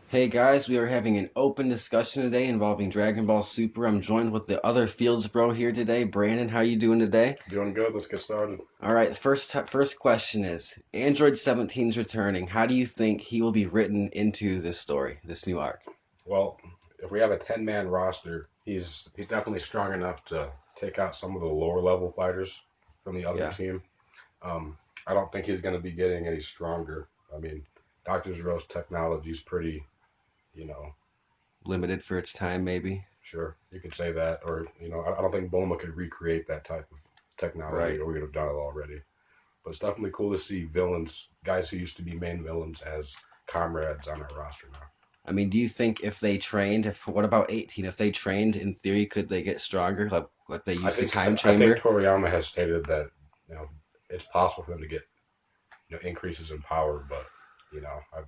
Hey guys, we are having an open discussion today involving Dragon Ball Super. I'm joined with the other Fields bro here today. Brandon, how you doing today? Doing good. Let's get started. All right, the first question is Android 17 is returning. How do you think he will be written into this story, this new arc? Well, if we have a 10-man roster, he's definitely strong enough to take out some of the lower level fighters from the other Yeah, team. I don't think he's going to be getting any stronger. I mean, Dr. Zero's technology is pretty, you know, limited for its time maybe. sure, you could say that. Or, I don't think Bulma could recreate that type of technology Right. or we would have done it already. But it's definitely cool to see villains, guys who used to be main villains, as comrades on our roster now. I mean, do you think if they trained, if what about 18? If they trained in theory, could they get stronger? Like they I used the think time I think chamber? Toriyama has stated that it's possible for them to get increases in power, but you know I,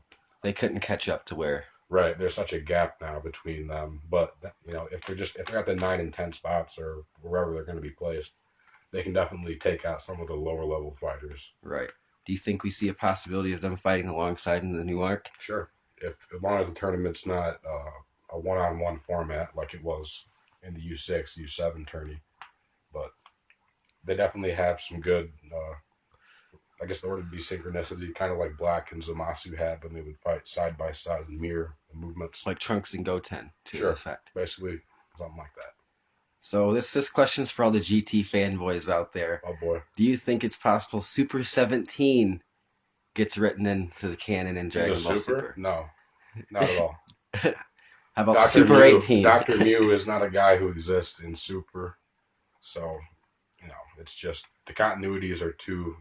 They couldn't catch up to where. right, there's such a gap now between them. But if they're at the 9 and 10 spots or wherever they're going to be placed, they can definitely take out some of the lower level fighters. Right. Do you think we see a possibility of them fighting alongside in the new arc? Sure, if as long as the tournament's not a one-on-one format like it was in the U6 U7 tourney, but they definitely have some good. I guess the word would be synchronicity, kind of like Black and Zamasu had when they would fight side by side and mirror the movements. Like Trunks and Goten to Sure, effect. basically something like that. So this question's for all the GT fanboys out there. Oh boy, Do you think it's possible Super 17 gets written into the canon in into Dragon Ball Super? Super? No, not at all. How about Doctor Super Mew, 18? Doctor Mew is not a guy who exists in Super, so it's just the continuities are too.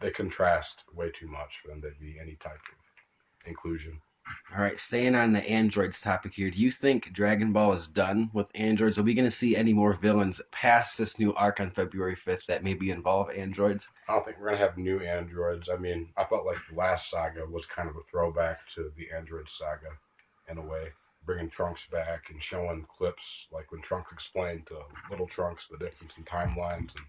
They contrast way too much for them to be any type of inclusion. All right, staying on the androids topic here. Do you think Dragon Ball is done with androids? Are we going to see any more villains past this new arc on February 5th that maybe involve androids? I don't think we're gonna have new androids. I mean, I felt like the last saga was kind of a throwback to the android saga in a way, bringing Trunks back and showing clips like when Trunks explained to Little Trunks the difference in timelines and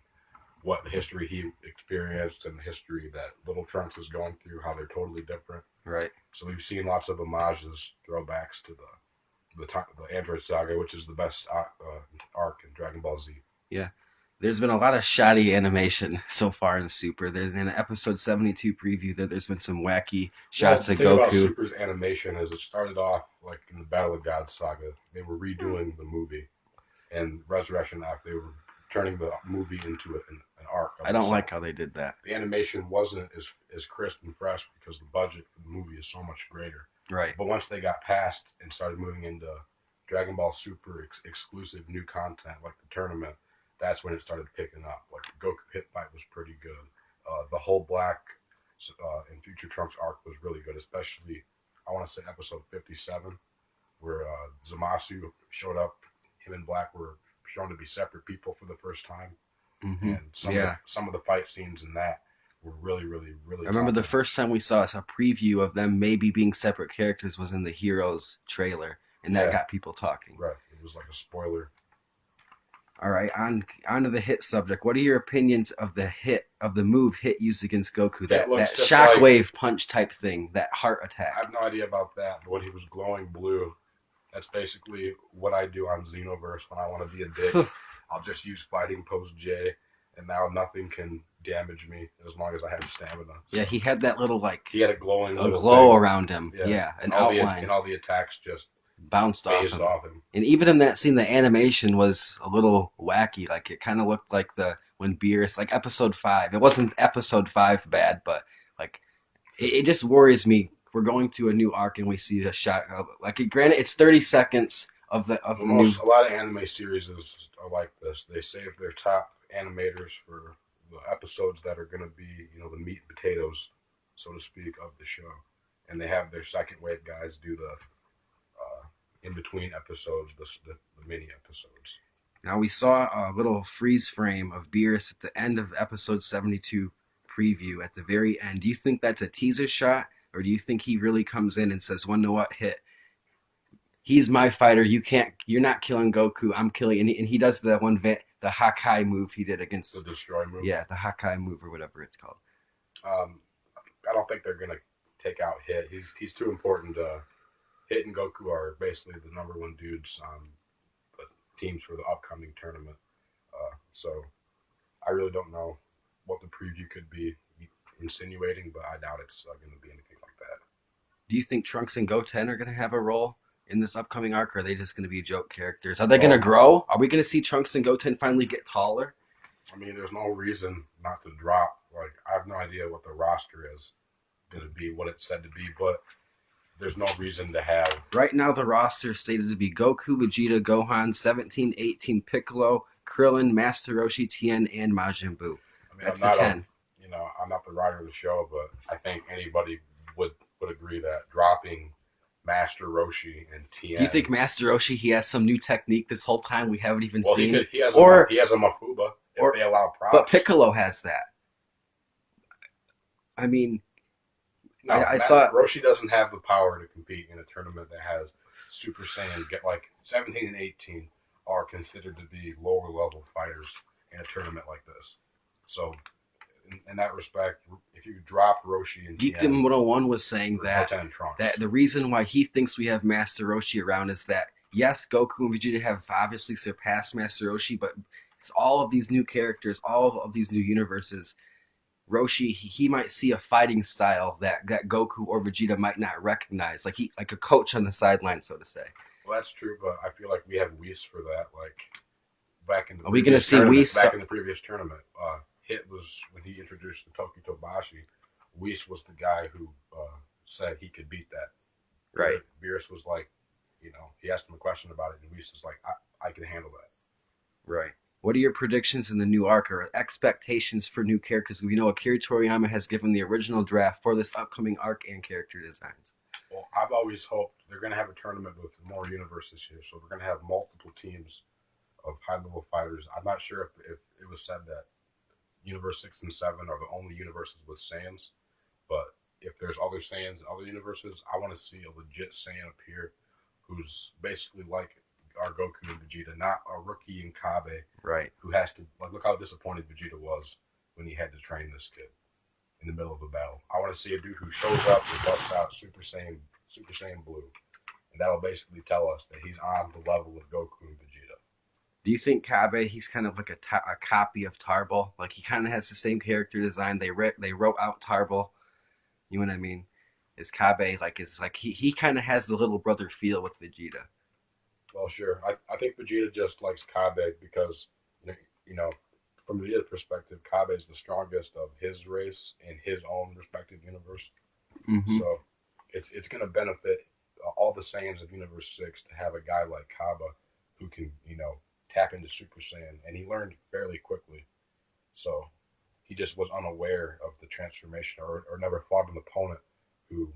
what history he experienced and the history that Little Trunks is going through, how they're totally different. Right. So we've seen lots of homages, throwbacks to the Android saga, which is the best arc in Dragon Ball Z. Yeah. There's been a lot of shoddy animation so far in Super. There's in the episode 72 preview that there's been some wacky Well, shots the of thing about Goku. Super's animation is it started off like in the Battle of Gods saga. They were redoing the movie, and Resurrection F. They were turning the movie into an arc. I don't like how they did that. The animation wasn't as crisp and fresh because the budget for the movie is so much greater. Right. But once they got past and started moving into Dragon Ball Super exclusive new content like the tournament, that's when it started picking up. Like the Goku hit fight was pretty good. The whole Black and Future Trunks arc was really good, especially I want to say episode 57 where Zamasu showed up. Him and Black were shown to be separate people for the first time, Mm-hmm. and Yeah. some of the fight scenes in that were really, really, really. I remember the top-notch. first time we saw a preview of them maybe being separate characters was in the Heroes trailer, and that Yeah, got people talking. right. It was like a spoiler. All right, on to the hit subject. What are your opinions of the move hit used against Goku? It That looks just like shockwave punch type thing, that heart I attack. have no idea about that. But when he was glowing blue, that's basically what I do on Xenoverse when I want to be a dick. I'll just use fighting post J, and now nothing can damage me as long as I have stamina. So Yeah, he had that little he had a glowing a little glow thing. around him. Yeah, an outline And all the attacks just bounced off phased him. off him. And even in that scene, the animation was a little wacky. Like it kind of looked like the when Beerus, like episode 5. It wasn't episode 5 bad, but like it just worries me. We're going to a new arc and we see a shot. Like granted, it's 30 seconds of the new. A lot of anime series are like this. They save their top animators for the episodes that are going to be, the meat and potatoes, so to speak, of the show, and they have their second wave guys do the in between episodes, the mini episodes. Now we saw a little freeze frame of Beerus at the end of episode 72 preview at the very end. Do you think that's a teaser shot, or do you think he really comes in and says, "Well, know what? Hit. He's my fighter. You can't. You're not killing Goku. I'm killing." And he does the the Hakai move he did The against. destroy move. Yeah, the Hakai move or whatever it's called. Um, I don't think they're going to take out Hit. He's too important to Hit and Goku are basically the number one dudes on the teams for the upcoming tournament. So I really don't know what the preview could be insinuating, but I doubt it's going to be anything like that. Do you think Trunks and Goten are going to have a role in this upcoming arc, or are they just going to be joke characters? Are they going to grow? Are we going to see Trunks and Goten finally get taller? I mean, there's no reason not to drop. Like, I have no idea what the roster is going to be, what it's said to be, but there's no reason to have. Right now, the roster is stated to be Goku, Vegeta, Gohan, 17, 18, Piccolo, Krillin, Master Roshi, Tien, and Majin Buu. I mean, that's the 10. I'm not the writer of the show, but I think anybody would agree that dropping Master Roshi and Tien. Do you think Master Roshi, he has some new technique this whole time we haven't even seen? He has a Mafuba if they allow props. But Piccolo has that. I mean, no, I saw Roshi doesn't have the power to compete in a tournament that has Super Saiyan. Get like 17 and 18 are considered to be lower level fighters in a tournament like this. So, in that respect, if you drop Roshi and Geekdom 101 was saying that Trunks, the reason why he thinks we have Master Roshi around is that yes, Goku and Vegeta have obviously surpassed Master Roshi, but it's all of these new characters, all of these new universes. Roshi, he might see a fighting style that Goku or Vegeta might not recognize, like a coach on the sideline, so to say. Well, that's true, but I feel like we have Whis for that. Like back in the are we going to see Whis back in the previous tournament? Hit was when he introduced the Toki Tobashi. Whis was the guy who said he could beat that. Right. Beerus was like, he asked him a question about it, and Whis was like, I can handle that. Right. What are your predictions in the new arc or expectations for new characters? We know Akira Toriyama has given the original draft for this upcoming arc and character designs. Well, I've always hoped they're going to have a tournament with more universes here, so we're going to have multiple teams of high-level fighters. I'm not sure if it was said that Universe 6 and 7 are the only universes with Saiyans, but if there's other Saiyans in other universes, I want to see a legit Saiyan appear who's basically like our Goku and Vegeta, not a rookie in Cabba, right? Who has to look how disappointed Vegeta was when he had to train this kid in the middle of a battle. I want to see a dude who shows up and busts out Super Saiyan Blue, and that'll basically tell us that he's on the level of Goku and Vegeta. Do you think Cabba, he's kind of like a copy of Tarbell? Like he kind of has the same character design. They wrote out Tarbell. You know what I mean? Is Cabba like he kind of has the little brother feel with Vegeta? Well, sure. I think Vegeta just likes Cabba because, from Vegeta's perspective, Cabba is the strongest of his race in his own respective universe. Mm-hmm. So it's going to benefit all the Saiyans of Universe 6 to have a guy like Cabba who can, tap into Super Saiyan. And he learned fairly quickly. So he just was unaware of the transformation or never fought an opponent who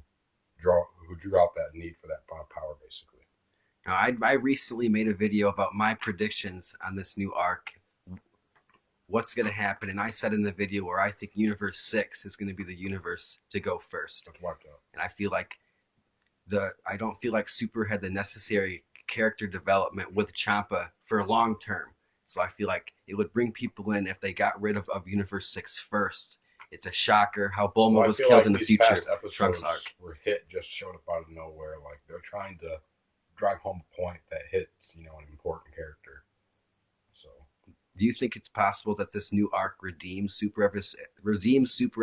drew out that need for that power, basically. Now, I recently made a video about my predictions on this new arc, what's going to happen, and I said in the video where I think Universe 6 is going to be the universe to go first. That's wiped out. And I feel like I don't feel like Super had the necessary character development with Champa for long term. So I feel like it would bring people in if they got rid of Universe 6 first. It's a shocker how Bulma was killed in the future Trunks arc. Where Hit just showed up out of nowhere, like they're trying to drive home a point that Hit's, an important character. So, do you think it's possible that this new arc redeems Super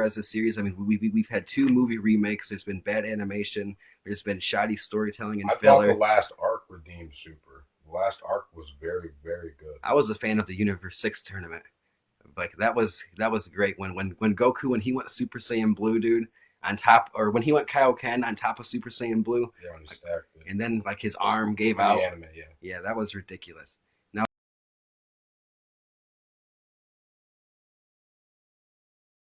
as a series? I mean, we've had 2 movie remakes. There's been bad animation. There's been shoddy storytelling and filler. I thought the last arc redeemed Super. The last arc was very, very good. I was a fan of the Universe 6 tournament. Like that was great when Goku, when he went Super Saiyan Blue, dude, on top, or when he went Kaioken on top of Super Saiyan Blue. Yeah, when he stacked it. And then like his arm gave out. Anime, yeah, that was ridiculous.